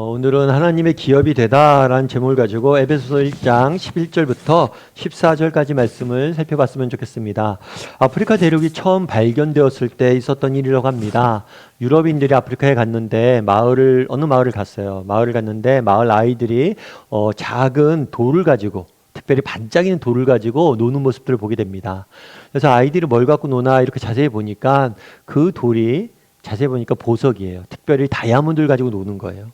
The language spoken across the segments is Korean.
오늘은 하나님의 기업이 되다라는 제목을 가지고 에베소서 1장 11절부터 14절까지 말씀을 살펴봤으면 좋겠습니다. 아프리카 대륙이 처음 발견되었을 때 있었던 일이라고 합니다. 유럽인들이 아프리카에 갔는데 어느 마을을 갔어요. 마을을 갔는데 마을 아이들이 작은 돌을 가지고, 특별히 반짝이는 돌을 가지고 노는 모습들을 보게 됩니다. 그래서 아이들이 뭘 갖고 노나 이렇게 자세히 보니까 그 돌이 자세히 보니까 보석이에요. 특별히 다이아몬드를 가지고 노는 거예요.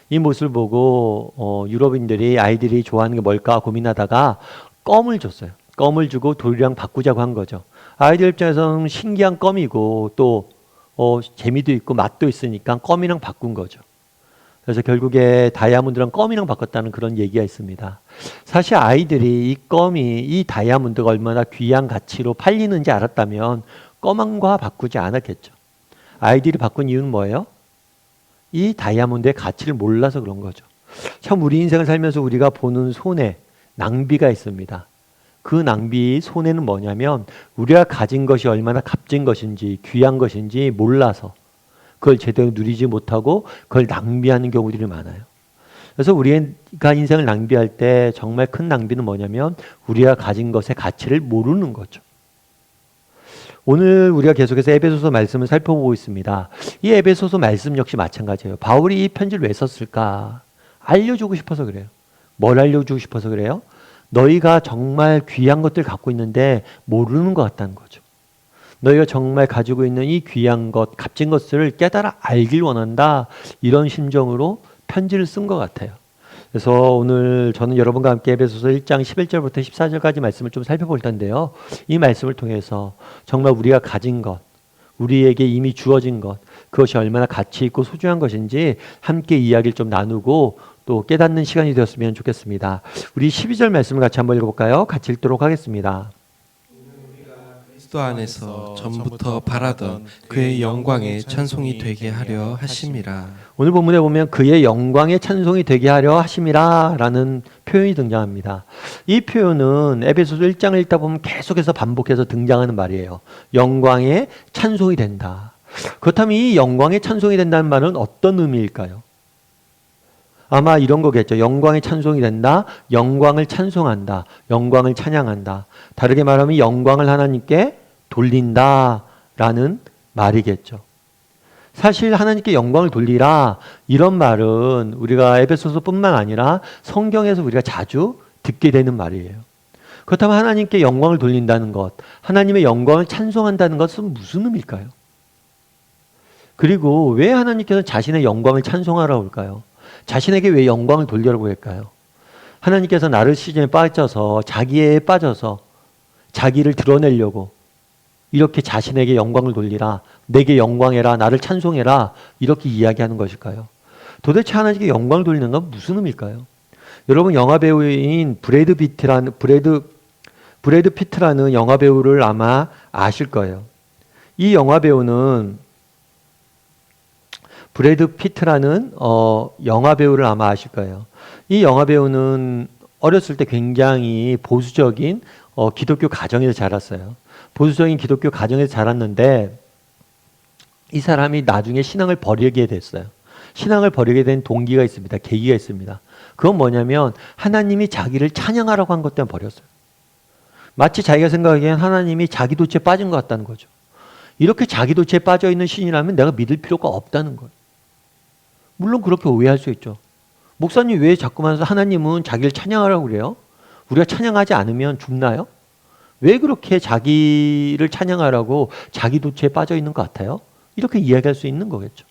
이 모습을 보고 유럽인들이 아이들이 좋아하는 게 뭘까 고민하다가 껌을 줬어요. 껌을 주고 돌이랑 바꾸자고 한 거죠. 아이들 입장에서는 신기한 껌이고 또 재미도 있고 맛도 있으니까 껌이랑 바꾼 거죠. 그래서 결국에 다이아몬드랑 껌이랑 바꿨다는 그런 얘기가 있습니다. 사실 아이들이 이 다이아몬드가 얼마나 귀한 가치로 팔리는지 알았다면 껌과 바꾸지 않았겠죠. 아이들이 바꾼 이유는 뭐예요? 이 다이아몬드의 가치를 몰라서 그런 거죠. 참 우리 인생을 살면서 우리가 보는 손해, 낭비가 있습니다. 그 낭비, 손해는 뭐냐면 우리가 가진 것이 얼마나 값진 것인지 귀한 것인지 몰라서 그걸 제대로 누리지 못하고 그걸 낭비하는 경우들이 많아요. 그래서 우리가 인생을 낭비할 때 정말 큰 낭비는 뭐냐면 우리가 가진 것의 가치를 모르는 거죠. 오늘 우리가 계속해서 에베소서 말씀을 살펴보고 있습니다. 이 에베소서 말씀 역시 마찬가지예요. 바울이 이 편지를 왜 썼을까? 알려주고 싶어서 그래요. 뭘 알려주고 싶어서 그래요? 너희가 정말 귀한 것들 갖고 있는데 모르는 것 같다는 거죠. 너희가 정말 가지고 있는 이 귀한 것, 값진 것들을 깨달아 알길 원한다. 이런 심정으로 편지를 쓴 것 같아요. 그래서 오늘 저는 여러분과 함께 에베소서 1장 11절부터 14절까지 말씀을 좀 살펴볼 텐데요. 이 말씀을 통해서 정말 우리가 가진 것, 우리에게 이미 주어진 것, 그것이 얼마나 가치 있고 소중한 것인지 함께 이야기를 좀 나누고 또 깨닫는 시간이 되었으면 좋겠습니다. 우리 12절 말씀을 같이 한번 읽어볼까요? 같이 읽도록 하겠습니다. 그리스도 안에서 전부터 바라던 그의 영광의 찬송이 되게 하려 하심이라. 오늘 본문에 보면 그의 영광의 찬송이 되게 하려 하심이라 라는 표현이 등장합니다. 이 표현은 에베소서 1장을 읽다 보면 계속해서 반복해서 등장하는 말이에요. 영광의 찬송이 된다. 그렇다면 이 영광의 찬송이 된다는 말은 어떤 의미일까요? 아마 이런 거겠죠. 영광의 찬송이 된다. 영광을 찬송한다. 영광을 찬양한다. 다르게 말하면 영광을 하나님께 돌린다라는 말이겠죠. 사실 하나님께 영광을 돌리라 이런 말은 우리가 에베소서뿐만 아니라 성경에서 우리가 자주 듣게 되는 말이에요. 그렇다면 하나님께 영광을 돌린다는 것, 하나님의 영광을 찬송한다는 것은 무슨 의미일까요? 그리고 왜 하나님께서 자신의 영광을 찬송하라고 할까요? 자신에게 왜 영광을 돌리라고 할까요? 하나님께서 나르시즘에 빠져서 자기에 빠져서 자기를 드러내려고 이렇게 자신에게 영광을 돌리라, 내게 영광해라, 나를 찬송해라 이렇게 이야기하는 것일까요? 도대체 하나님께 영광을 돌리는 건 무슨 의미일까요? 여러분 영화 배우인 브래드 피트라는 영화 배우를 아마 아실 거예요. 이 영화 배우는 브래드 피트라는 영화 배우를 아마 아실 거예요. 이 영화 배우는 어렸을 때 굉장히 보수적인 기독교 가정에서 자랐어요. 보수적인 기독교 가정에서 자랐는데 이 사람이 나중에 신앙을 버리게 됐어요. 신앙을 버리게 된 동기가 있습니다. 계기가 있습니다. 그건 뭐냐면 하나님이 자기를 찬양하라고 한 것 때문에 버렸어요. 마치 자기가 생각하기엔 하나님이 자기 도취에 빠진 것 같다는 거죠. 이렇게 자기 도취에 빠져있는 신이라면 내가 믿을 필요가 없다는 거예요. 물론 그렇게 오해할 수 있죠. 목사님 왜 자꾸만 하나님은 자기를 찬양하라고 그래요? 우리가 찬양하지 않으면 죽나요? 왜 그렇게 자기를 찬양하라고 자기 도취에 빠져 있는 것 같아요? 이렇게 이야기할 수 있는 거겠죠.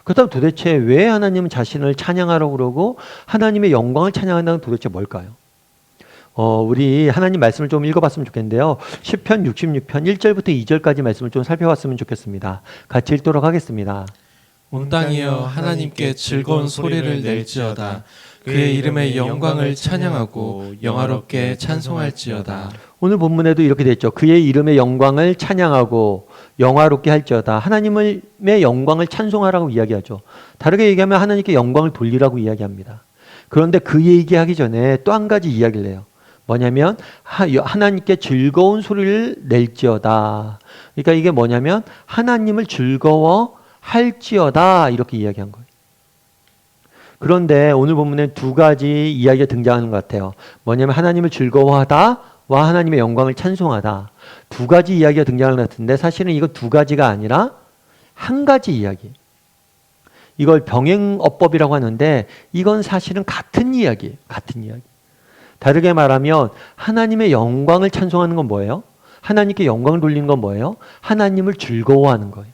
그렇다면 도대체 왜 하나님은 자신을 찬양하라고 그러고 하나님의 영광을 찬양한다는 도대체 뭘까요? 우리 하나님 말씀을 좀 읽어봤으면 좋겠는데요. 시편 66편 1절부터 2절까지 말씀을 좀 살펴봤으면 좋겠습니다. 같이 읽도록 하겠습니다. 온 땅이여 하나님께 즐거운 소리를 낼지어다. 그의 이름의 영광을 찬양하고 영화롭게 찬송할지어다. 오늘 본문에도 이렇게 됐죠. 그의 이름의 영광을 찬양하고 영화롭게 할지어다. 하나님의 영광을 찬송하라고 이야기하죠. 다르게 얘기하면 하나님께 영광을 돌리라고 이야기합니다. 그런데 그 얘기하기 전에 또 한 가지 이야기를 해요. 뭐냐면 하나님께 즐거운 소리를 낼지어다. 그러니까 이게 뭐냐면 하나님을 즐거워할지어다 이렇게 이야기한 거예요. 그런데 오늘 본문에 두 가지 이야기가 등장하는 것 같아요. 뭐냐면 하나님을 즐거워하다와 하나님의 영광을 찬송하다. 두 가지 이야기가 등장하는 것 같은데 사실은 이거 두 가지가 아니라 한 가지 이야기. 이걸 병행어법이라고 하는데 이건 사실은 같은 이야기예요. 같은 이야기. 다르게 말하면 하나님의 영광을 찬송하는 건 뭐예요? 하나님께 영광을 돌리는 건 뭐예요? 하나님을 즐거워하는 거예요.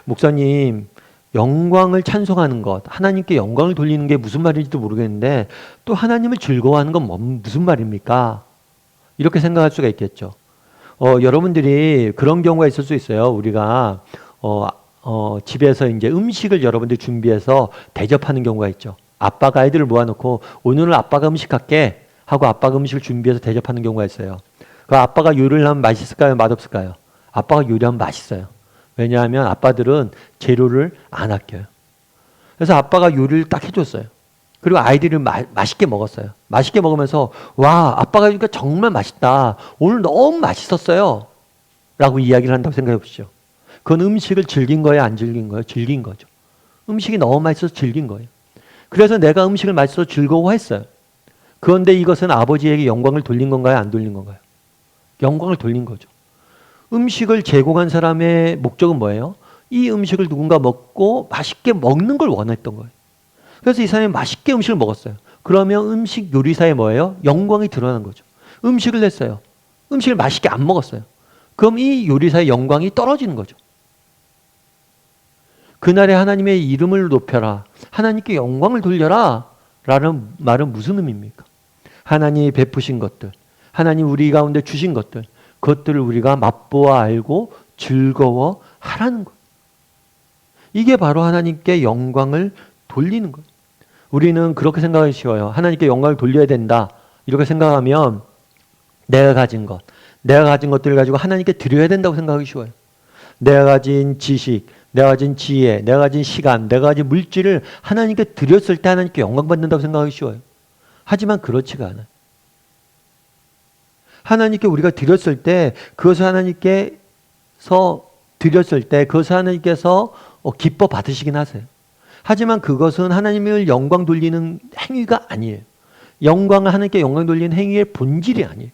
목사님, 영광을 찬송하는 것, 하나님께 영광을 돌리는 게 무슨 말인지도 모르겠는데 또 하나님을 즐거워하는 건 무슨 말입니까? 이렇게 생각할 수가 있겠죠. 여러분들이 그런 경우가 있을 수 있어요. 우리가 집에서 이제 음식을 여러분들이 준비해서 대접하는 경우가 있죠. 아빠가 아이들을 모아놓고 오늘은 아빠가 음식할게 하고 아빠가 음식을 준비해서 대접하는 경우가 있어요. 그 아빠가 요리를 하면 맛있을까요? 맛없을까요? 아빠가 요리하면 맛있어요. 왜냐하면 아빠들은 재료를 안 아껴요. 그래서 아빠가 요리를 딱 해줬어요. 그리고 아이들이 맛있게 먹었어요. 맛있게 먹으면서 와, 아빠가 하니까 정말 맛있다. 오늘 너무 맛있었어요. 라고 이야기를 한다고 생각해 보시죠. 그건 음식을 즐긴 거예요? 안 즐긴 거예요? 즐긴 거죠. 음식이 너무 맛있어서 즐긴 거예요. 그래서 내가 음식을 맛있어서 즐거워했어요. 그런데 이것은 아버지에게 영광을 돌린 건가요? 안 돌린 건가요? 영광을 돌린 거죠. 음식을 제공한 사람의 목적은 뭐예요? 이 음식을 누군가 먹고 맛있게 먹는 걸 원했던 거예요. 그래서 이 사람이 맛있게 음식을 먹었어요. 그러면 음식 요리사의 뭐예요? 영광이 드러난 거죠. 음식을 냈어요. 음식을 맛있게 안 먹었어요. 그럼 이 요리사의 영광이 떨어지는 거죠. 그날에 하나님의 이름을 높여라. 하나님께 영광을 돌려라. 라는 말은 무슨 의미입니까? 하나님이 베푸신 것들, 하나님 우리 가운데 주신 것들, 그것들을 우리가 맛보아 알고 즐거워하라는 거예요. 이게 바로 하나님께 영광을 돌리는 거예요. 우리는 그렇게 생각하기 쉬워요. 하나님께 영광을 돌려야 된다. 이렇게 생각하면 내가 가진 것들을 가지고 하나님께 드려야 된다고 생각하기 쉬워요. 내가 가진 지식, 내가 가진 지혜, 내가 가진 시간, 내가 가진 물질을 하나님께 드렸을 때 하나님께 영광 받는다고 생각하기 쉬워요. 하지만 그렇지가 않아요. 하나님께 우리가 드렸을 때 그것을 하나님께서 드렸을 때 그것을 하나님께서 기뻐 받으시긴 하세요. 하지만 그것은 하나님을 영광 돌리는 행위가 아니에요. 영광을 하나님께 영광 돌리는 행위의 본질이 아니에요.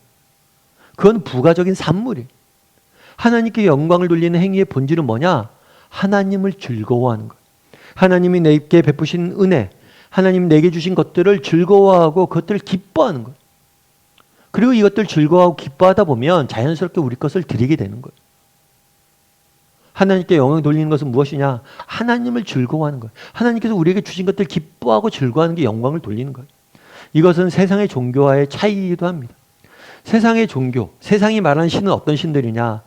그건 부가적인 산물이에요. 하나님께 영광을 돌리는 행위의 본질은 뭐냐? 하나님을 즐거워하는 거예요. 하나님이 내게 베푸신 은혜, 하나님 내게 주신 것들을 즐거워하고 그것들을 기뻐하는 거예요. 그리고 이것들 즐거워하고 기뻐하다 보면 자연스럽게 우리 것을 드리게 되는 거예요. 하나님께 영광을 돌리는 것은 무엇이냐? 하나님을 즐거워하는 거예요. 하나님께서 우리에게 주신 것들 기뻐하고 즐거워하는 게 영광을 돌리는 거예요. 이것은 세상의 종교와의 차이이기도 합니다. 세상의 종교, 세상이 말하는 신은 어떤 신들이냐?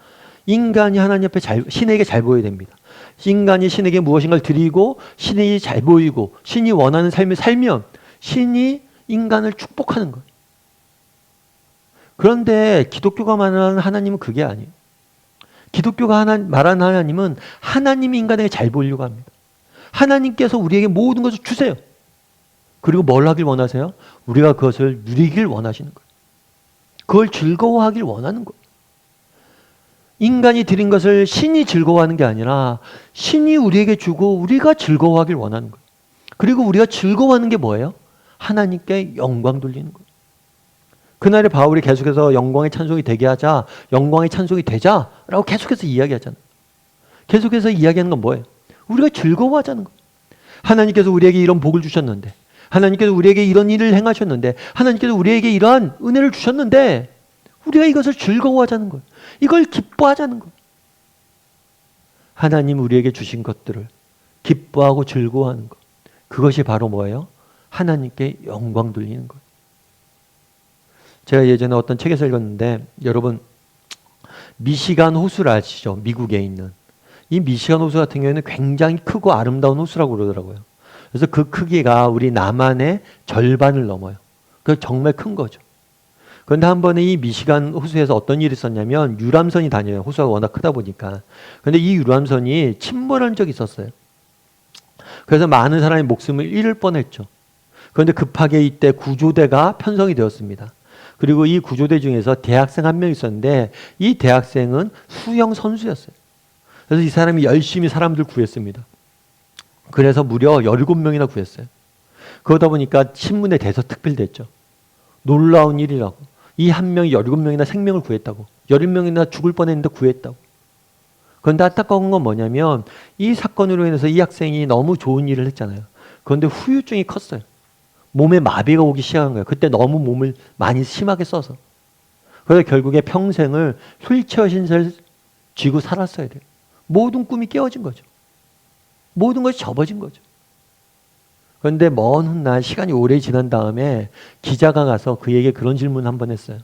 인간이 하나님 앞에 신에게 잘 보여야 됩니다. 인간이 신에게 무엇인가를 드리고 신이 잘 보이고 신이 원하는 삶을 살면 신이 인간을 축복하는 거예요. 그런데 기독교가 말하는 하나님은 그게 아니에요. 기독교가 말하는 하나님은 하나님이 인간에게 잘 보이려고 합니다. 하나님께서 우리에게 모든 것을 주세요. 그리고 뭘 하길 원하세요? 우리가 그것을 누리길 원하시는 거예요. 그걸 즐거워하길 원하는 거예요. 인간이 드린 것을 신이 즐거워하는 게 아니라 신이 우리에게 주고 우리가 즐거워하길 원하는 거예요. 그리고 우리가 즐거워하는 게 뭐예요? 하나님께 영광 돌리는 거예요. 그날에 바울이 계속해서 영광의 찬송이 되게 하자, 영광의 찬송이 되자라고 계속해서 이야기하잖아요. 계속해서 이야기하는 건 뭐예요? 우리가 즐거워하자는 거예요. 하나님께서 우리에게 이런 복을 주셨는데, 하나님께서 우리에게 이런 일을 행하셨는데, 하나님께서 우리에게 이러한 은혜를 주셨는데 우리가 이것을 즐거워하자는 거예요. 이걸 기뻐하자는 거예요. 하나님 우리에게 주신 것들을 기뻐하고 즐거워하는 것. 그것이 바로 뭐예요? 하나님께 영광 돌리는 거예요. 제가 예전에 어떤 책에서 읽었는데 여러분 미시간 호수를 아시죠? 미국에 있는. 이 미시간 호수 같은 경우에는 굉장히 크고 아름다운 호수라고 그러더라고요. 그래서 그 크기가 우리 남한의 절반을 넘어요. 그 정말 큰 거죠. 그런데 한 번에 이 미시간 호수에서 어떤 일이 있었냐면 유람선이 다녀요. 호수가 워낙 크다 보니까. 그런데 이 유람선이 침몰한 적이 있었어요. 그래서 많은 사람의 목숨을 잃을 뻔했죠. 그런데 급하게 이때 구조대가 편성이 되었습니다. 그리고 이 구조대 중에서 대학생 한 명 있었는데 이 대학생은 수영 선수였어요. 그래서 이 사람이 열심히 사람들 구했습니다. 그래서 무려 17명이나 구했어요. 그러다 보니까 신문에 대서특필됐죠. 놀라운 일이라고. 이 한 명이 17명이나 생명을 구했다고. 17명이나 죽을 뻔했는데 구했다고. 그런데 안타까운 건 뭐냐면 이 사건으로 인해서 이 학생이 너무 좋은 일을 했잖아요. 그런데 후유증이 컸어요. 몸에 마비가 오기 시작한 거예요. 그때 너무 몸을 많이 심하게 써서. 그래서 결국에 평생을 휠체어 신세를 쥐고 살았어야 돼요. 모든 꿈이 깨어진 거죠. 모든 것이 접어진 거죠. 그런데 먼 훗날 시간이 오래 지난 다음에 기자가 가서 그에게 그런 질문을 한 번 했어요.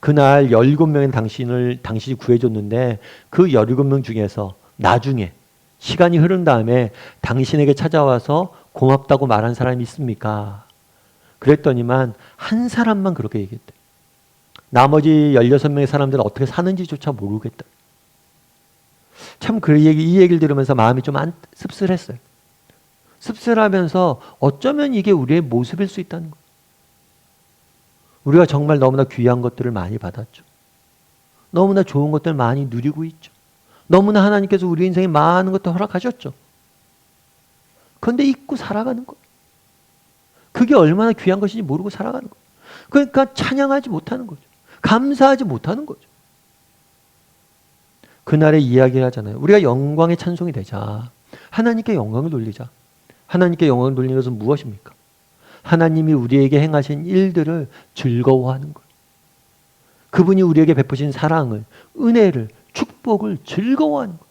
그날 17명의 당신이 구해줬는데 그 17명 중에서 나중에 시간이 흐른 다음에 당신에게 찾아와서 고맙다고 말한 사람이 있습니까? 그랬더니만 한 사람만 그렇게 얘기했대. 나머지 16명의 사람들은 어떻게 사는지조차 모르겠다. 참 이 얘기를 들으면서 마음이 좀 씁쓸했어요. 씁쓸하면서 어쩌면 이게 우리의 모습일 수 있다는 거예요. 우리가 정말 너무나 귀한 것들을 많이 받았죠. 너무나 좋은 것들을 많이 누리고 있죠. 너무나 하나님께서 우리 인생에 많은 것들 허락하셨죠. 그런데 잊고 살아가는 거예요. 그게 얼마나 귀한 것인지 모르고 살아가는 거예요. 그러니까 찬양하지 못하는 거죠. 감사하지 못하는 거죠. 그날의 이야기를 하잖아요. 우리가 영광의 찬송이 되자. 하나님께 영광을 돌리자. 하나님께 영광을 돌리는 것은 무엇입니까? 하나님이 우리에게 행하신 일들을 즐거워하는 거예요. 그분이 우리에게 베푸신 사랑을, 은혜를, 축복을 즐거워하는 거예요.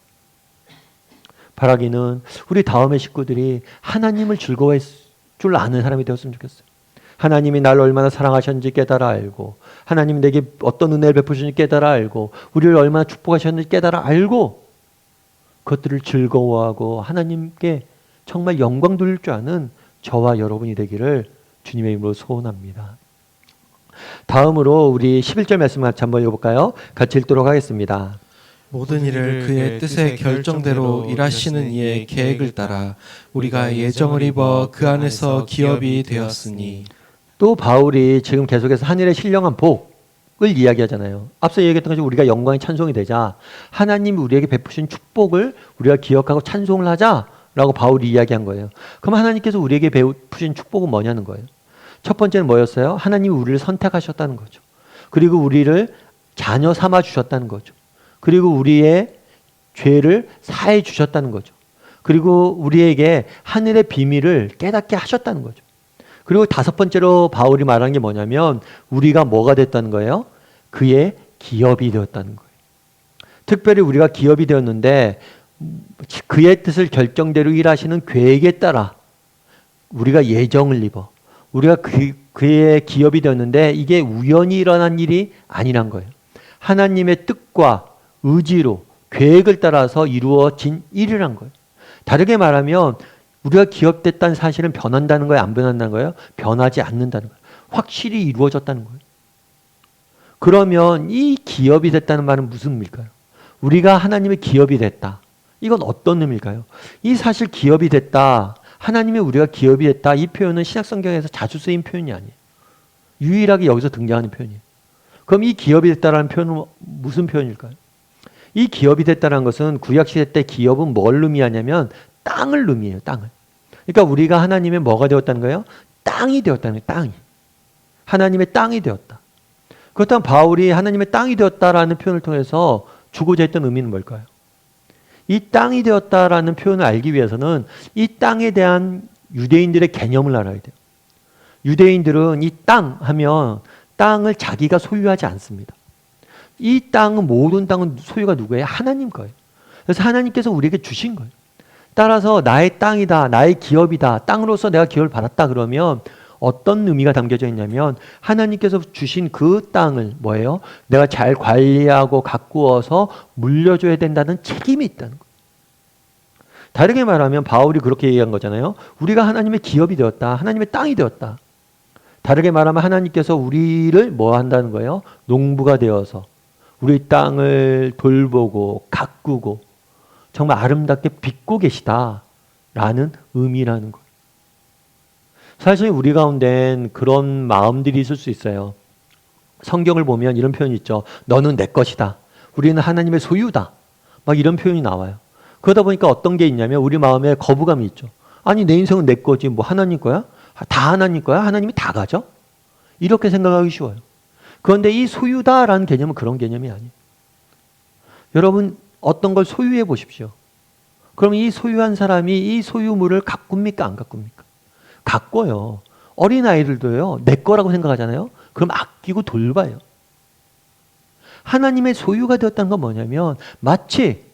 바라기는 우리 다음의 식구들이 하나님을 즐거워할 줄 아는 사람이 되었으면 좋겠어요. 하나님이 나를 얼마나 사랑하셨는지 깨달아 알고, 하나님이 내게 어떤 은혜를 베푸시는지 깨달아 알고, 우리를 얼마나 축복하셨는지 깨달아 알고, 그것들을 즐거워하고 하나님께 정말 영광 돌릴 줄 아는 저와 여러분이 되기를 주님의 이름으로 소원합니다. 다음으로 우리 11절 말씀 같이 한번 읽어볼까요? 같이 읽도록 하겠습니다. 모든 일을 그의 뜻의 결정대로 일하시는 이의 계획을 따라 우리가 예정을 입어 그 안에서 기업이 되었으니. 또 바울이 지금 계속해서 하늘의 신령한 복을 이야기하잖아요. 앞서 얘기했던 것처럼 우리가 영광의 찬송이 되자 하나님이 우리에게 베푸신 축복을 우리가 기억하고 찬송을 하자라고 바울이 이야기한 거예요. 그럼 하나님께서 우리에게 베푸신 축복은 뭐냐는 거예요. 첫 번째는 뭐였어요? 하나님이 우리를 선택하셨다는 거죠. 그리고 우리를 자녀 삼아 주셨다는 거죠. 그리고 우리의 죄를 사해 주셨다는 거죠. 그리고 우리에게 하늘의 비밀을 깨닫게 하셨다는 거죠. 그리고 다섯 번째로 바울이 말한 게 뭐냐면 우리가 뭐가 됐다는 거예요? 그의 기업이 되었다는 거예요. 특별히 우리가 기업이 되었는데 그의 뜻을 결정대로 일하시는 계획에 따라 우리가 예정을 입어 우리가 그의 기업이 되었는데 이게 우연히 일어난 일이 아니란 거예요. 하나님의 뜻과 의지로 계획을 따라서 이루어진 일이란 거예요. 다르게 말하면 우리가 기업됐다는 사실은 변한다는 거예요? 안 변한다는 거예요? 변하지 않는다는 거예요. 확실히 이루어졌다는 거예요. 그러면 이 기업이 됐다는 말은 무슨 의미일까요? 우리가 하나님의 기업이 됐다. 이건 어떤 의미일까요? 이 사실 기업이 됐다. 하나님이 우리가 기업이 됐다. 이 표현은 신약성경에서 자주 쓰인 표현이 아니에요. 유일하게 여기서 등장하는 표현이에요. 그럼 이 기업이 됐다라는 표현은 무슨 표현일까요? 이 기업이 됐다는 것은 구약시대 때 기업은 뭘 의미하냐면 땅을 의미해요. 땅을. 그러니까 우리가 하나님의 뭐가 되었다는 거예요? 땅이 되었다는 거예요. 땅이. 하나님의 땅이 되었다. 그렇다면 바울이 하나님의 땅이 되었다라는 표현을 통해서 주고자 했던 의미는 뭘까요? 이 땅이 되었다라는 표현을 알기 위해서는 이 땅에 대한 유대인들의 개념을 알아야 돼요. 유대인들은 이 땅 하면 땅을 자기가 소유하지 않습니다. 이 땅은 모든 땅은 소유가 누구예요? 하나님 거예요. 그래서 하나님께서 우리에게 주신 거예요. 따라서 나의 땅이다, 나의 기업이다, 땅으로서 내가 기업을 받았다 그러면 어떤 의미가 담겨져 있냐면 하나님께서 주신 그 땅을 뭐예요? 내가 잘 관리하고 가꾸어서 물려줘야 된다는 책임이 있다는 거예요. 다르게 말하면 바울이 그렇게 얘기한 거잖아요. 우리가 하나님의 기업이 되었다. 하나님의 땅이 되었다. 다르게 말하면 하나님께서 우리를 뭐 한다는 거예요? 농부가 되어서 우리 땅을 돌보고 가꾸고 정말 아름답게 빚고 계시다라는 의미라는 거예요. 사실 우리 가운데는 그런 마음들이 있을 수 있어요. 성경을 보면 이런 표현이 있죠. 너는 내 것이다. 우리는 하나님의 소유다. 막 이런 표현이 나와요. 그러다 보니까 어떤 게 있냐면 우리 마음에 거부감이 있죠. 아니 내 인생은 내 거지 뭐 하나님 거야? 다 하나님 거야? 하나님이 다 가져? 이렇게 생각하기 쉬워요. 그런데 이 소유다라는 개념은 그런 개념이 아니에요. 여러분 어떤 걸 소유해 보십시오. 그럼 이 소유한 사람이 이 소유물을 가꿉니까? 안 가꿉니까? 가꿔요. 어린아이들도요. 내 거라고 생각하잖아요. 그럼 아끼고 돌봐요. 하나님의 소유가 되었다는 건 뭐냐면 마치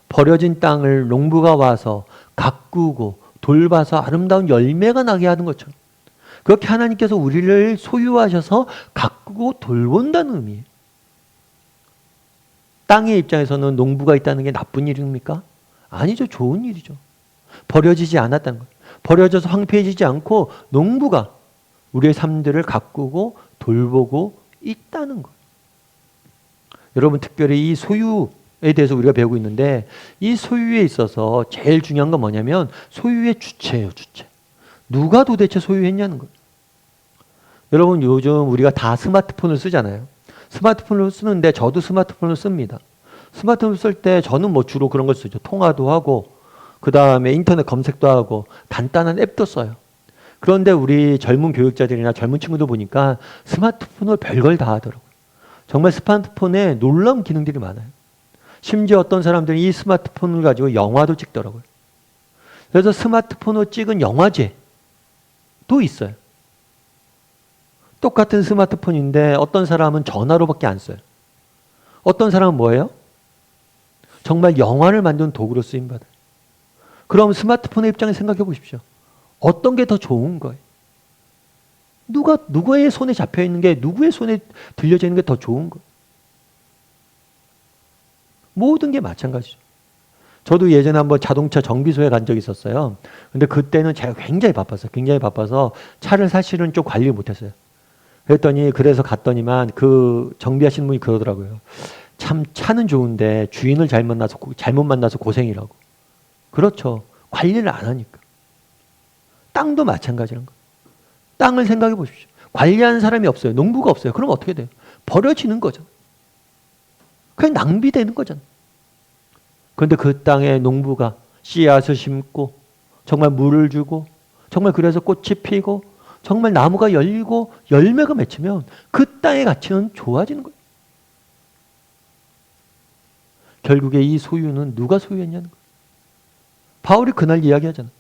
버려진 땅을 농부가 와서 가꾸고 돌봐서 아름다운 열매가 나게 하는 것처럼 그렇게 하나님께서 우리를 소유하셔서 가꾸고 돌본다는 의미예요. 땅의 입장에서는 농부가 있다는 게 나쁜 일입니까? 아니죠. 좋은 일이죠. 버려지지 않았다는 거예요. 버려져서 황폐해지지 않고 농부가 우리의 삶들을 가꾸고 돌보고 있다는 거예요. 여러분 특별히 이 소유에 대해서 우리가 배우고 있는데 이 소유에 있어서 제일 중요한 건 뭐냐면 소유의 주체예요. 주체. 누가 도대체 소유했냐는 거예요. 여러분 요즘 우리가 다 스마트폰을 쓰잖아요. 스마트폰을 쓰는데 저도 스마트폰을 씁니다. 스마트폰 쓸 때 저는 뭐 주로 그런 걸 쓰죠. 통화도 하고 그 다음에 인터넷 검색도 하고 간단한 앱도 써요. 그런데 우리 젊은 교육자들이나 젊은 친구들 보니까 스마트폰을 별걸 다 하더라고요. 정말 스마트폰에 놀라운 기능들이 많아요. 심지어 어떤 사람들이 이 스마트폰을 가지고 영화도 찍더라고요. 그래서 스마트폰으로 찍은 영화제도 있어요. 똑같은 스마트폰인데 어떤 사람은 전화로밖에 안 써요. 어떤 사람은 뭐예요? 정말 영화를 만드는 도구로 쓰임받아요. 그럼 스마트폰의 입장에 생각해 보십시오. 어떤 게 더 좋은 거예요? 누구의 손에 잡혀 있는 게 누구의 손에 들려져 있는 게 더 좋은 거예요? 모든 게 마찬가지죠. 저도 예전에 한번 자동차 정비소에 간 적이 있었어요. 근데 그때는 제가 굉장히 바빠서 차를 사실은 좀 관리를 못했어요. 그래서 갔더니만 그 정비하시는 분이 그러더라고요. 참 차는 좋은데 주인을 잘못 만나서 고생이라고. 그렇죠. 관리를 안 하니까. 땅도 마찬가지란 거예요. 땅을 생각해 보십시오. 관리하는 사람이 없어요. 농부가 없어요. 그럼 어떻게 돼요? 버려지는 거죠. 그냥 낭비되는 거잖아요. 그런데 그 땅에 농부가 씨앗을 심고 정말 물을 주고 정말 그래서 꽃이 피고 정말 나무가 열리고 열매가 맺히면 그 땅의 가치는 좋아지는 거예요. 결국에 이 소유는 누가 소유했냐는 거예요. 바울이 그날 이야기하잖아요.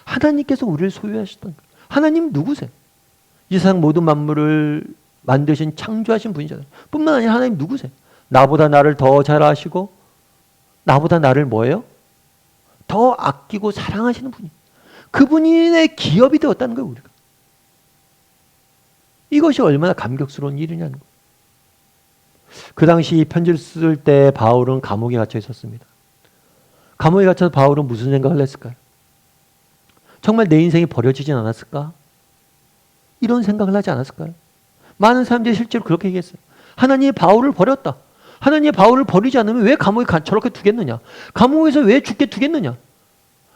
하나님께서 우리를 소유하셨던 거예요. 하나님 누구세요? 이 세상 모든 만물을 만드신 창조하신 분이잖아요. 뿐만 아니라 하나님 누구세요? 나보다 나를 더 잘 아시고 나보다 나를 뭐예요? 더 아끼고 사랑하시는 분이. 그분의 기업이 되었다는 거예요. 우리가. 이것이 얼마나 감격스러운 일이냐는 거예요. 그 당시 편지를 쓸 때 바울은 감옥에 갇혀 있었습니다. 감옥에 갇혀서 바울은 무슨 생각을 했을까요? 정말 내 인생이 버려지진 않았을까? 이런 생각을 하지 않았을까요? 많은 사람들이 실제로 그렇게 얘기했어요. 하나님이 바울을 버렸다. 하나님이 바울을 버리지 않으면 왜 감옥에 저렇게 두겠느냐? 감옥에서 왜 죽게 두겠느냐?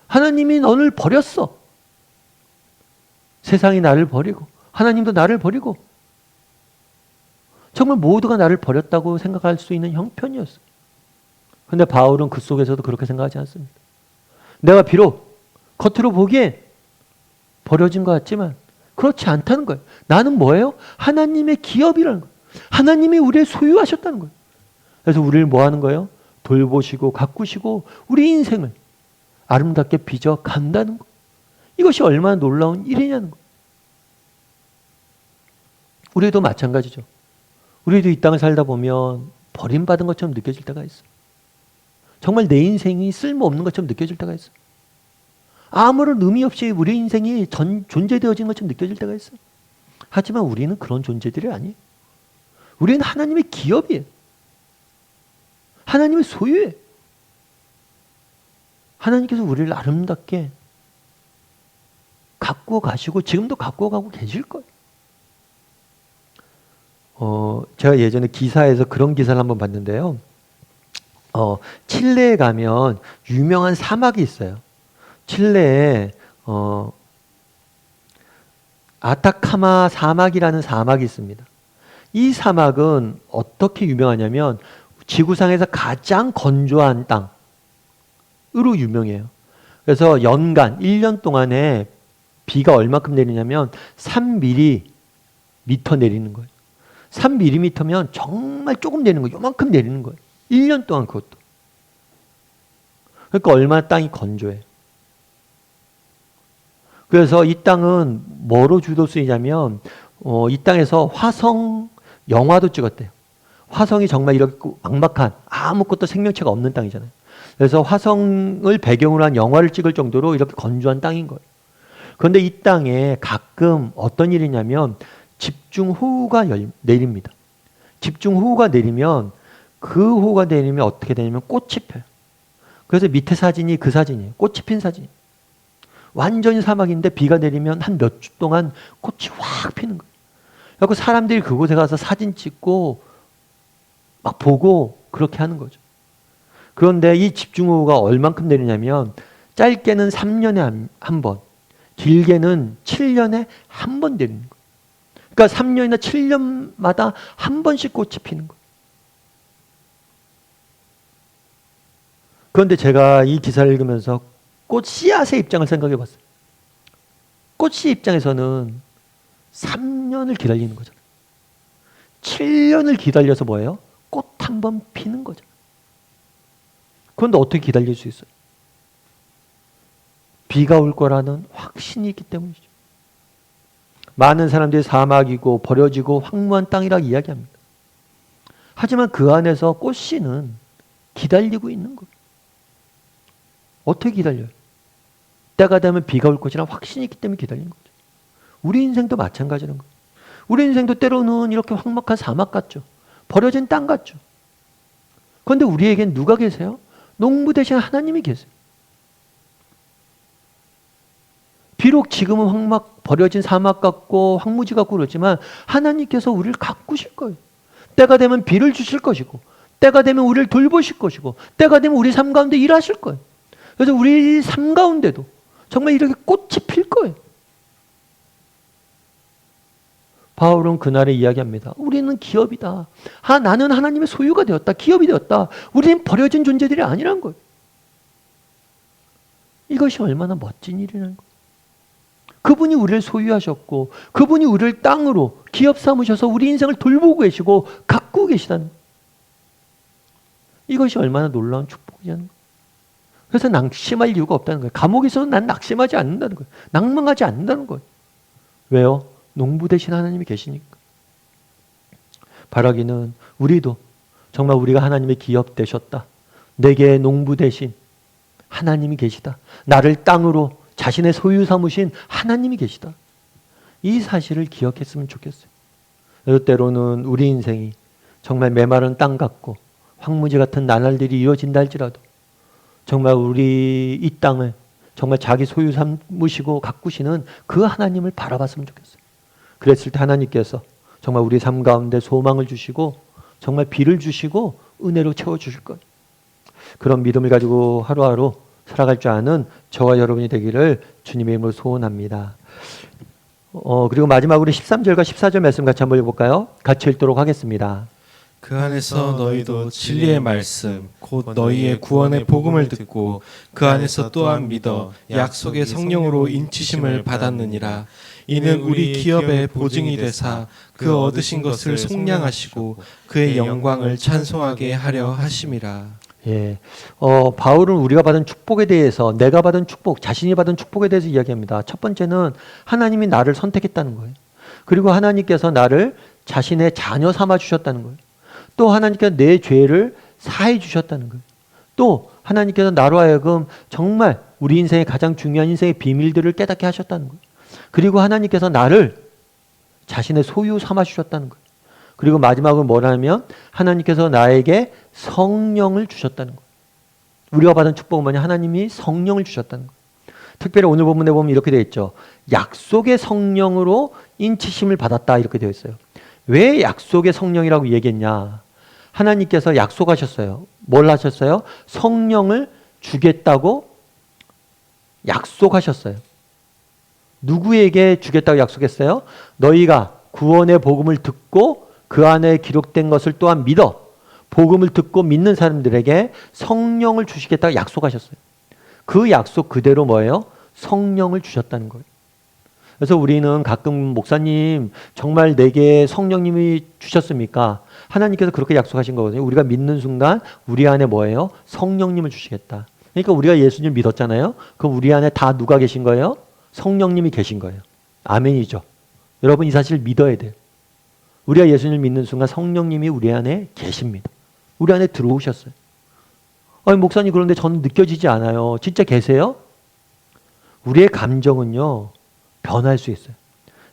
하나님이 너를 버렸어. 세상이 나를 버리고 하나님도 나를 버리고 정말 모두가 나를 버렸다고 생각할 수 있는 형편이었어요. 그런데 바울은 그 속에서도 그렇게 생각하지 않습니다. 내가 비록 겉으로 보기에 버려진 것 같지만 그렇지 않다는 거예요. 나는 뭐예요? 하나님의 기업이라는 거예요. 하나님이 우리를 소유하셨다는 거예요. 그래서 우리를 뭐 하는 거예요? 돌보시고 가꾸시고 우리 인생을 아름답게 빚어 간다는 거. 이것이 얼마나 놀라운 일이냐는 거. 우리도 마찬가지죠. 우리도 이 땅을 살다 보면 버림받은 것처럼 느껴질 때가 있어요. 정말 내 인생이 쓸모없는 것처럼 느껴질 때가 있어요. 아무런 의미 없이 우리 인생이 존재되어진 것처럼 느껴질 때가 있어요. 하지만 우리는 그런 존재들이 아니에요. 우리는 하나님의 기업이에요. 하나님의 소유예요. 하나님께서 우리를 아름답게 갖고 가시고 지금도 갖고 가고 계실 거예요. 제가 예전에 기사에서 그런 기사를 한번 봤는데요. 칠레에 가면 유명한 사막이 있어요. 칠레에 아타카마 사막이라는 사막이 있습니다. 이 사막은 어떻게 유명하냐면 지구상에서 가장 건조한 땅으로 유명해요. 그래서 연간 1년 동안에 비가 얼마큼 내리냐면 3mm 내리는 거예요. 3mm면 정말 조금 내리는 거예요. 요만큼 내리는 거예요. 1년 동안 그것도. 그러니까 얼마나 땅이 건조해. 그래서 이 땅은 뭐로 주로 쓰이냐면 이 땅에서 화성 영화도 찍었대요. 화성이 정말 이렇게 막막한 아무것도 생명체가 없는 땅이잖아요. 그래서 화성을 배경으로 한 영화를 찍을 정도로 이렇게 건조한 땅인 거예요. 그런데 이 땅에 가끔 어떤 일이냐면 집중호우가 내립니다. 집중호우가 내리면 그 호우가 내리면 어떻게 되냐면 꽃이 펴요. 그래서 밑에 사진이 그 사진이에요. 꽃이 핀 사진. 완전히 사막인데 비가 내리면 한 몇 주 동안 꽃이 확 피는 거예요. 그래서 사람들이 그곳에 가서 사진 찍고 막 보고 그렇게 하는 거죠. 그런데 이 집중호우가 얼만큼 내리냐면 짧게는 3년에 한 번, 길게는 7년에 한 번 내리는 거예요. 그러니까 3년이나 7년마다 한 번씩 꽃이 피는 거예요. 그런데 제가 이 기사를 읽으면서 꽃 씨앗의 입장을 생각해 봤어요. 꽃씨 입장에서는 3년을 기다리는 거잖아요. 7년을 기다려서 뭐예요? 꽃 한 번 피는 거죠. 그런데 어떻게 기다릴 수 있어요? 비가 올 거라는 확신이 있기 때문이죠. 많은 사람들이 사막이고 버려지고 황무한 땅이라고 이야기합니다. 하지만 그 안에서 꽃씨는 기다리고 있는 거예요. 어떻게 기다려요? 때가 되면 비가 올 것이라는 확신이 있기 때문에 기다리는 거죠. 우리 인생도 마찬가지라는 거예요. 우리 인생도 때로는 이렇게 황막한 사막 같죠. 버려진 땅 같죠. 그런데 우리에겐 누가 계세요? 농부 대신 하나님이 계세요. 비록 지금은 버려진 사막 같고 황무지 같고 그렇지만 하나님께서 우리를 가꾸실 거예요. 때가 되면 비를 주실 것이고 때가 되면 우리를 돌보실 것이고 때가 되면 우리 삶 가운데 일하실 거예요. 그래서 우리 삶 가운데도 정말 이렇게 꽃이 필 거예요. 바울은 그날에 이야기합니다. 우리는 기업이다. 나는 하나님의 소유가 되었다. 기업이 되었다. 우리는 버려진 존재들이 아니란 거예요. 이것이 얼마나 멋진 일이라는 거예요. 그분이 우리를 소유하셨고 그분이 우리를 땅으로 기업 삼으셔서 우리 인생을 돌보고 계시고 가꾸고 계시다는 거예요. 이것이 얼마나 놀라운 축복이냐는 거예요. 그래서 낙심할 이유가 없다는 거예요. 감옥에 있어도 난 낙심하지 않는다는 거예요. 낭망하지 않는다는 거예요. 왜요? 농부 대신 하나님이 계시니까. 바라기는 우리도 정말 우리가 하나님의 기업 되셨다. 내게 농부 대신 하나님이 계시다. 나를 땅으로 자신의 소유 삼으신 하나님이 계시다. 이 사실을 기억했으면 좋겠어요. 그래서 때로는 우리 인생이 정말 메마른 땅 같고 황무지 같은 나날들이 이어진다 할지라도 정말 우리 이 땅을 정말 자기 소유 삼으시고 가꾸시는 그 하나님을 바라봤으면 좋겠어요. 그랬을 때 하나님께서 정말 우리 삶 가운데 소망을 주시고 정말 비를 주시고 은혜로 채워주실 거예요. 그런 믿음을 가지고 하루하루 살아갈 줄 아는 저와 여러분이 되기를 주님의 이름으로 소원합니다. 그리고 마지막으로 13절과 14절 말씀 같이 한번 읽어볼까요? 같이 읽도록 하겠습니다. 그 안에서 너희도 진리의 말씀 곧 너희의 구원의 복음을 듣고 그 안에서 또한 믿어 약속의 성령으로 인치심을 받았느니라. 이는 우리 기업의 보증이 되사 그 얻으신 것을 속량하시고 그의 영광을 찬송하게 하려 하심이라. 예, 바울은 우리가 받은 축복에 대해서 내가 받은 축복, 자신이 받은 축복에 대해서 이야기합니다. 첫 번째는 하나님이 나를 선택했다는 거예요. 그리고 하나님께서 나를 자신의 자녀 삼아 주셨다는 거예요. 또 하나님께서 내 죄를 사해 주셨다는 거예요. 또 하나님께서 나로 하여금 정말 우리 인생의 가장 중요한 인생의 비밀들을 깨닫게 하셨다는 거예요. 그리고 하나님께서 나를 자신의 소유 삼아 주셨다는 거예요. 그리고 마지막으로 뭐라면 하나님께서 나에게 성령을 주셨다는 거예요. 우리가 받은 축복은 뭐냐? 하나님이 성령을 주셨다는 거예요. 특별히 오늘 본문에 보면 이렇게 되어 있죠. 약속의 성령으로 인치심을 받았다 이렇게 되어 있어요. 왜 약속의 성령이라고 얘기했냐? 하나님께서 약속하셨어요. 뭘 하셨어요? 성령을 주겠다고 약속하셨어요. 누구에게 주겠다고 약속했어요? 너희가 구원의 복음을 듣고 그 안에 기록된 것을 또한 믿어 복음을 듣고 믿는 사람들에게 성령을 주시겠다고 약속하셨어요. 그 약속 그대로 뭐예요? 성령을 주셨다는 거예요. 그래서 우리는 가끔 목사님 정말 내게 성령님이 주셨습니까? 하나님께서 그렇게 약속하신 거거든요. 우리가 믿는 순간 우리 안에 뭐예요? 성령님을 주시겠다. 그러니까 우리가 예수님 믿었잖아요. 그럼 우리 안에 다 누가 계신 거예요? 성령님이 계신 거예요. 아멘이죠. 여러분 이 사실 믿어야 돼요. 우리가 예수님을 믿는 순간 성령님이 우리 안에 계십니다. 우리 안에 들어오셨어요. 아니 목사님 그런데 저는 느껴지지 않아요. 진짜 계세요? 우리의 감정은요 변할 수 있어요.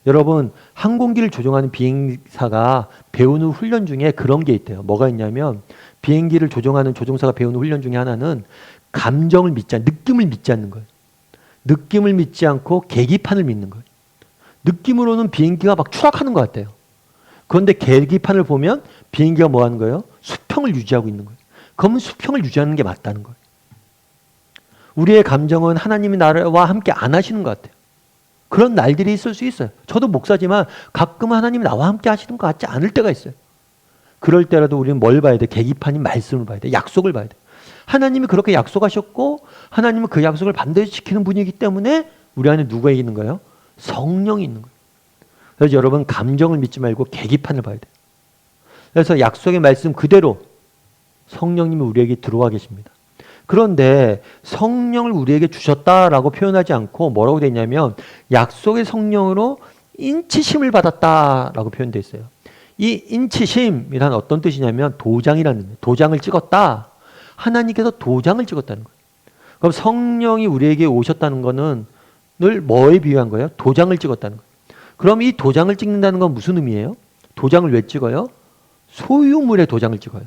여러분 항공기를 조종하는 비행사가 배우는 훈련 중에 그런 게 있대요. 뭐가 있냐면 비행기를 조종하는 조종사가 배우는 훈련 중에 하나는 감정을 믿지 않는, 느낌을 믿지 않는 거예요. 느낌을 믿지 않고 계기판을 믿는 거예요. 느낌으로는 비행기가 막 추락하는 것 같아요. 그런데 계기판을 보면 비행기가 뭐 하는 거예요? 수평을 유지하고 있는 거예요. 그러면 수평을 유지하는 게 맞다는 거예요. 우리의 감정은 하나님이 나와 함께 안 하시는 것 같아요. 그런 날들이 있을 수 있어요. 저도 목사지만 가끔 하나님이 나와 함께 하시는 것 같지 않을 때가 있어요. 그럴 때라도 우리는 뭘 봐야 돼? 계기판인 말씀을 봐야 돼. 약속을 봐야 돼. 하나님이 그렇게 약속하셨고 하나님은 그 약속을 반드시 지키는 분이기 때문에 우리 안에 누가 있는 거예요? 성령이 있는 거예요. 그래서 여러분 감정을 믿지 말고 계기판을 봐야 돼요. 그래서 약속의 말씀 그대로 성령님이 우리에게 들어와 계십니다. 그런데 성령을 우리에게 주셨다라고 표현하지 않고 뭐라고 되어 있냐면 약속의 성령으로 인치심을 받았다라고 표현되어 있어요. 이 인치심이란 어떤 뜻이냐면 도장이라는 의미예요. 도장을 찍었다. 하나님께서 도장을 찍었다는 거예요. 그럼 성령이 우리에게 오셨다는 것은 늘 뭐에 비유한 거예요? 도장을 찍었다는 거예요. 그럼 이 도장을 찍는다는 건 무슨 의미예요? 도장을 왜 찍어요? 소유물의 도장을 찍어요.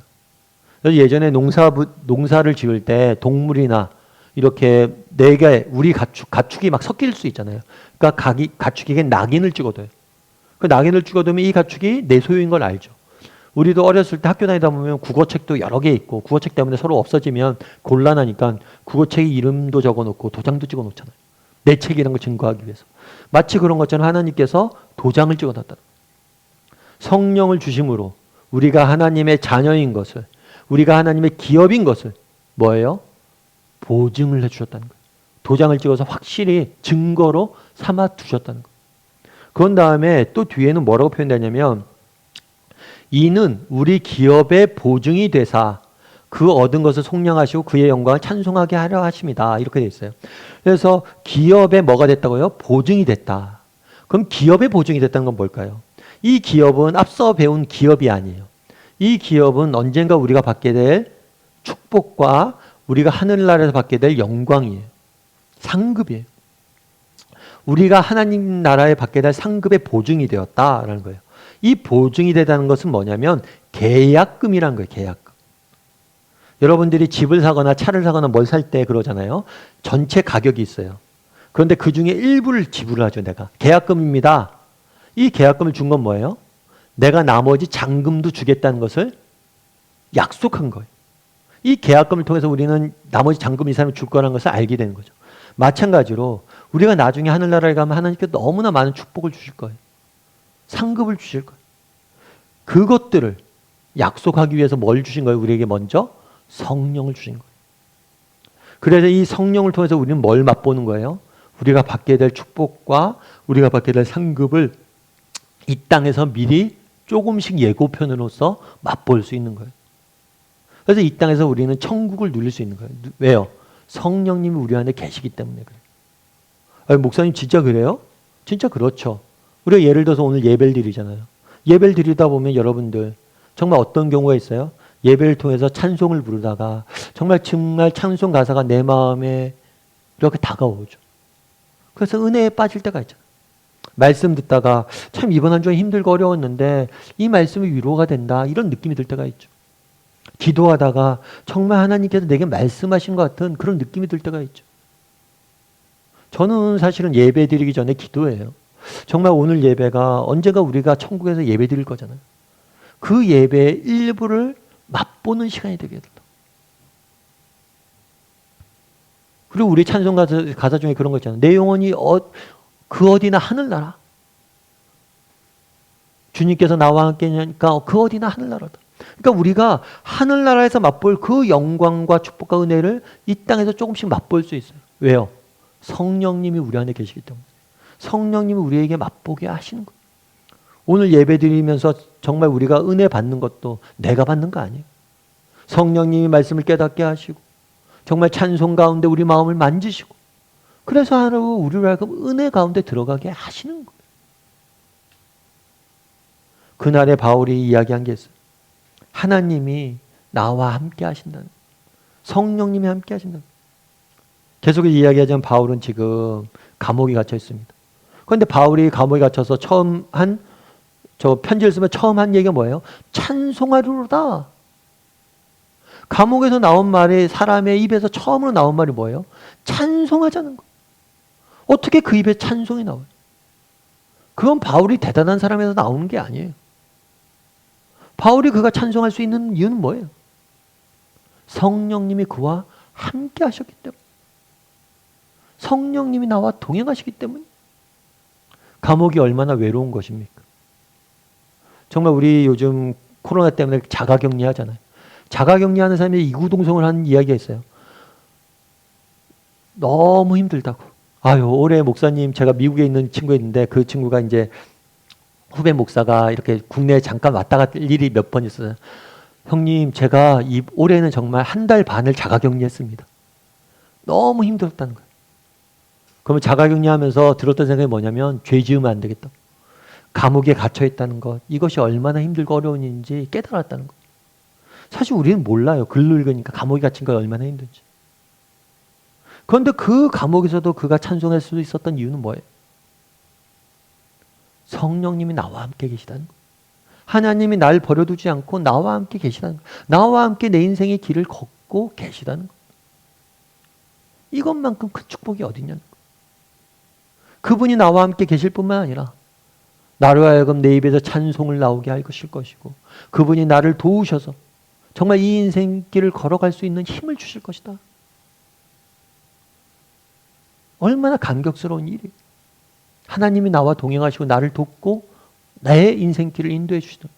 예전에 농사를 지을 때 동물이나 이렇게 네 개 우리 가축이 막 섞일 수 있잖아요. 그러니까 가축에게 낙인을 찍어둬요. 그 낙인을 찍어두면 이 가축이 내 소유인 걸 알죠. 우리도 어렸을 때 학교 다니다 보면 국어책도 여러 개 있고 국어책 때문에 서로 없어지면 곤란하니까 국어책에 이름도 적어놓고 도장도 찍어놓잖아요. 내 책이라는 걸 증거하기 위해서. 마치 그런 것처럼 하나님께서 도장을 찍어놨다. 성령을 주심으로 우리가 하나님의 자녀인 것을, 우리가 하나님의 기업인 것을 뭐예요? 보증을 해주셨다는 거예요. 도장을 찍어서 확실히 증거로 삼아 두셨다는 거예요. 그런 다음에 또 뒤에는 뭐라고 표현되냐면 이는 우리 기업의 보증이 되사 그 얻은 것을 속량하시고 그의 영광을 찬송하게 하려 하십니다. 이렇게 되어 있어요. 그래서 기업의 뭐가 됐다고요? 보증이 됐다. 그럼 기업의 보증이 됐다는 건 뭘까요? 이 기업은 앞서 배운 기업이 아니에요. 이 기업은 언젠가 우리가 받게 될 축복과 우리가 하늘나라에서 받게 될 영광이에요. 상급이에요. 우리가 하나님 나라에 받게 될 상급의 보증이 되었다라는 거예요. 이 보증이 되다는 것은 뭐냐면 계약금이라는 거예요. 계약금. 여러분들이 집을 사거나 차를 사거나 뭘 살 때 그러잖아요. 전체 가격이 있어요. 그런데 그 중에 일부를 지불을 하죠. 내가. 계약금입니다. 이 계약금을 준 건 뭐예요? 내가 나머지 잔금도 주겠다는 것을 약속한 거예요. 이 계약금을 통해서 우리는 나머지 잔금 이 사람이 줄 거라는 것을 알게 되는 거죠. 마찬가지로 우리가 나중에 하늘나라에 가면 하나님께서 너무나 많은 축복을 주실 거예요. 상급을 주실 거예요. 그것들을 약속하기 위해서 뭘 주신 거예요? 우리에게 먼저 성령을 주신 거예요. 그래서 이 성령을 통해서 우리는 뭘 맛보는 거예요? 우리가 받게 될 축복과 우리가 받게 될 상급을 이 땅에서 미리 조금씩 예고편으로서 맛볼 수 있는 거예요. 그래서 이 땅에서 우리는 천국을 누릴 수 있는 거예요. 왜요? 성령님이 우리 안에 계시기 때문에 그래요. 아니, 목사님 진짜 그래요? 진짜 그렇죠. 우리가 예를 들어서 오늘 예배를 드리잖아요. 예배를 드리다 보면 여러분들 정말 어떤 경우가 있어요? 예배를 통해서 찬송을 부르다가 정말 찬송 가사가 내 마음에 이렇게 다가오죠. 그래서 은혜에 빠질 때가 있잖아요. 말씀 듣다가 참 이번 한 주에 힘들고 어려웠는데 이 말씀이 위로가 된다 이런 느낌이 들 때가 있죠. 기도하다가 정말 하나님께서 내게 말씀하신 것 같은 그런 느낌이 들 때가 있죠. 저는 사실은 예배 드리기 전에 기도해요. 정말 오늘 예배가 언젠가 우리가 천국에서 예배 드릴 거잖아요. 그 예배의 일부를 맛보는 시간이 되게 된다. 그리고 우리 찬송 가사 중에 그런 거 있잖아요. 내 영혼이 그 어디나 하늘나라. 주님께서 나와 함께니까 그 어디나 하늘나라다. 그러니까 우리가 하늘나라에서 맛볼 그 영광과 축복과 은혜를 이 땅에서 조금씩 맛볼 수 있어요. 왜요? 성령님이 우리 안에 계시기 때문에. 성령님이 우리에게 맛보게 하시는 거예요. 오늘 예배 드리면서 정말 우리가 은혜 받는 것도 내가 받는 거 아니에요. 성령님이 말씀을 깨닫게 하시고 정말 찬송 가운데 우리 마음을 만지시고 그래서 하루 우리를 하여금 은혜 가운데 들어가게 하시는 거예요. 그날에 바울이 이야기한 게 있어요. 하나님이 나와 함께 하신다는, 성령님이 함께 하신다는. 계속 이야기하자면 바울은 지금 감옥에 갇혀 있습니다. 그런데 바울이 감옥에 갇혀서 저 편지를 쓰면 처음 한 얘기가 뭐예요? 찬송하리로다. 감옥에서 나온 말이, 사람의 입에서 처음으로 나온 말이 뭐예요? 찬송하자는 거. 어떻게 그 입에 찬송이 나와요? 그건 바울이 대단한 사람에서 나오는 게 아니에요. 바울이 그가 찬송할 수 있는 이유는 뭐예요? 성령님이 그와 함께 하셨기 때문에. 성령님이 나와 동행하시기 때문에. 감옥이 얼마나 외로운 것입니까? 정말 우리 요즘 코로나 때문에 자가격리 하잖아요. 자가격리 하는 사람이 이구동성을 하는 이야기가 있어요. 너무 힘들다고. 아유, 올해 목사님, 제가 미국에 있는 친구가 있는데 그 친구가 이제 후배 목사가 이렇게 국내에 잠깐 왔다 갔다 일이 몇 번 있어요. 형님, 제가 올해는 정말 한 달 반을 자가격리했습니다. 너무 힘들었다는 거예요. 그러면 자가격리하면서 들었던 생각이 뭐냐면 죄 지으면 안 되겠다. 감옥에 갇혀 있다는 것, 이것이 얼마나 힘들고 어려운 일인지 깨달았다는 것. 사실 우리는 몰라요. 글 읽으니까 감옥에 갇힌 거 얼마나 힘든지. 그런데 그 감옥에서도 그가 찬송할 수 있었던 이유는 뭐예요? 성령님이 나와 함께 계시다는 것. 하나님이 날 버려두지 않고 나와 함께 계시다는 것. 나와 함께 내 인생의 길을 걷고 계시다는 것. 이것만큼 큰 축복이 어디냐는 것. 그분이 나와 함께 계실 뿐만 아니라 나로 하여금 내 입에서 찬송을 나오게 할 것이고 그분이 나를 도우셔서 정말 이 인생길을 걸어갈 수 있는 힘을 주실 것이다. 얼마나 감격스러운 일이에요. 하나님이 나와 동행하시고 나를 돕고 나의 인생길을 인도해 주시던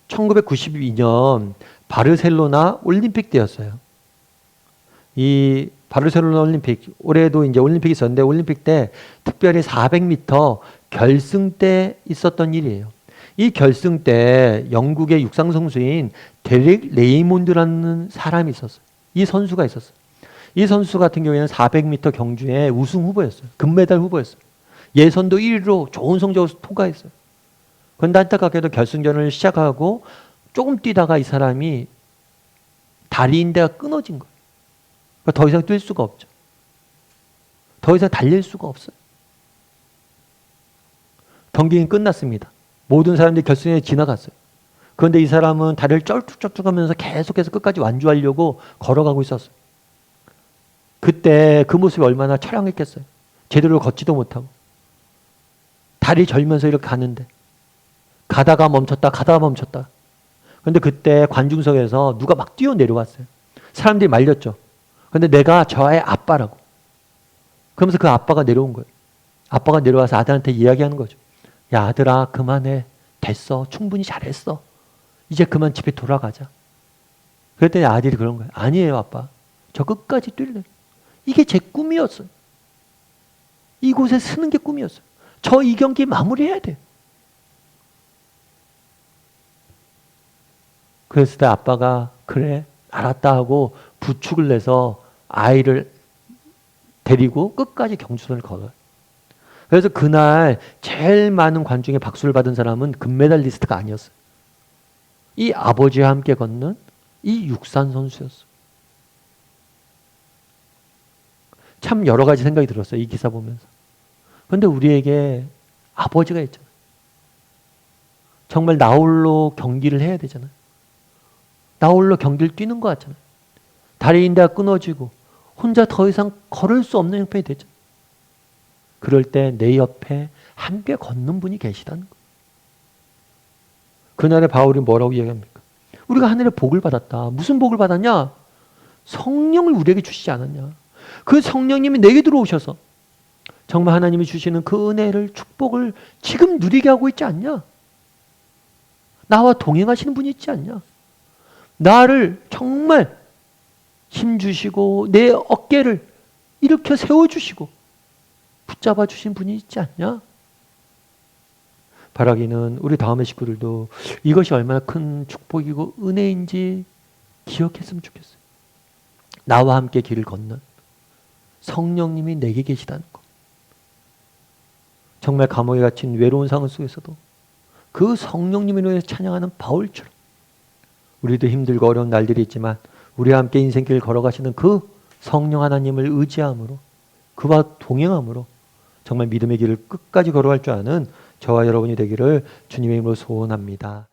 1992년 바르셀로나 올림픽 때였어요. 이 바르셀로나 올림픽, 올해도 이제 올림픽이 있었는데 올림픽 때 특별히 400m 결승 때 있었던 일이에요. 이 결승 때 영국의 육상 선수인 데릭 레이몬드라는 사람이 있었어요. 이 선수가 있었어요. 이 선수 같은 경우에는 400m 경주의 우승 후보였어요. 금메달 후보였어요. 예선도 1위로 좋은 성적을 통과했어요. 그런데 안타깝게도 결승전을 시작하고 조금 뛰다가 이 사람이 다리 인대가 끊어진 거예요. 그러니까 더 이상 뛸 수가 없죠. 더 이상 달릴 수가 없어요. 경기는 끝났습니다. 모든 사람들이 결승에 지나갔어요. 그런데 이 사람은 다리를 쩔뚝쩔뚝하면서 계속해서 끝까지 완주하려고 걸어가고 있었어요. 그때 그 모습이 얼마나 처량했겠어요. 제대로 걷지도 못하고 다리 절면서 이렇게 가는데 가다가 멈췄다 가다가 멈췄다. 그런데 그때 관중석에서 누가 막 뛰어내려왔어요. 사람들이 말렸죠. 그런데 내가 저의 아빠라고. 그러면서 그 아빠가 내려온 거예요. 아빠가 내려와서 아들한테 이야기하는 거죠. 야, 아들아, 그만해. 됐어. 충분히 잘했어. 이제 그만 집에 돌아가자. 그랬더니 아들이 그런 거예요. 아니에요, 아빠. 저 끝까지 뛸래. 이게 제 꿈이었어요. 이곳에 서는 게 꿈이었어요. 저 이 경기 마무리해야 돼. 그랬을 때 아빠가 그래, 알았다 하고 부축을 내서 아이를 데리고 끝까지 경주선을 걸어요. 그래서 그날 제일 많은 관중의 박수를 받은 사람은 금메달리스트가 아니었어요. 이 아버지와 함께 걷는 이 육산 선수였어요. 참 여러 가지 생각이 들었어요. 이 기사 보면서. 그런데 우리에게 아버지가 있잖아요. 정말 나홀로 경기를 해야 되잖아요. 나홀로 경기를 뛰는 것 같잖아요. 다리 인대가 끊어지고 혼자 더 이상 걸을 수 없는 형편이 되죠. 그럴 때 내 옆에 함께 걷는 분이 계시다는 거예요. 그날에 바울이 뭐라고 이야기합니까? 우리가 하늘의 복을 받았다. 무슨 복을 받았냐? 성령을 우리에게 주시지 않았냐? 그 성령님이 내게 들어오셔서 정말 하나님이 주시는 그 은혜를, 축복을 지금 누리게 하고 있지 않냐? 나와 동행하시는 분이 있지 않냐? 나를 정말 힘주시고 내 어깨를 일으켜 세워주시고 붙잡아 주신 분이 있지 않냐? 바라기는 우리 다음의 식구들도 이것이 얼마나 큰 축복이고 은혜인지 기억했으면 좋겠어요. 나와 함께 길을 걷는 성령님이 내게 계시다는 것. 정말 감옥에 갇힌 외로운 상황 속에서도 그 성령님을 위해 찬양하는 바울처럼 우리도 힘들고 어려운 날들이 있지만 우리와 함께 인생길 걸어가시는 그 성령 하나님을 의지함으로 그와 동행함으로 정말 믿음의 길을 끝까지 걸어갈 줄 아는 저와 여러분이 되기를 주님의 이름으로 소원합니다.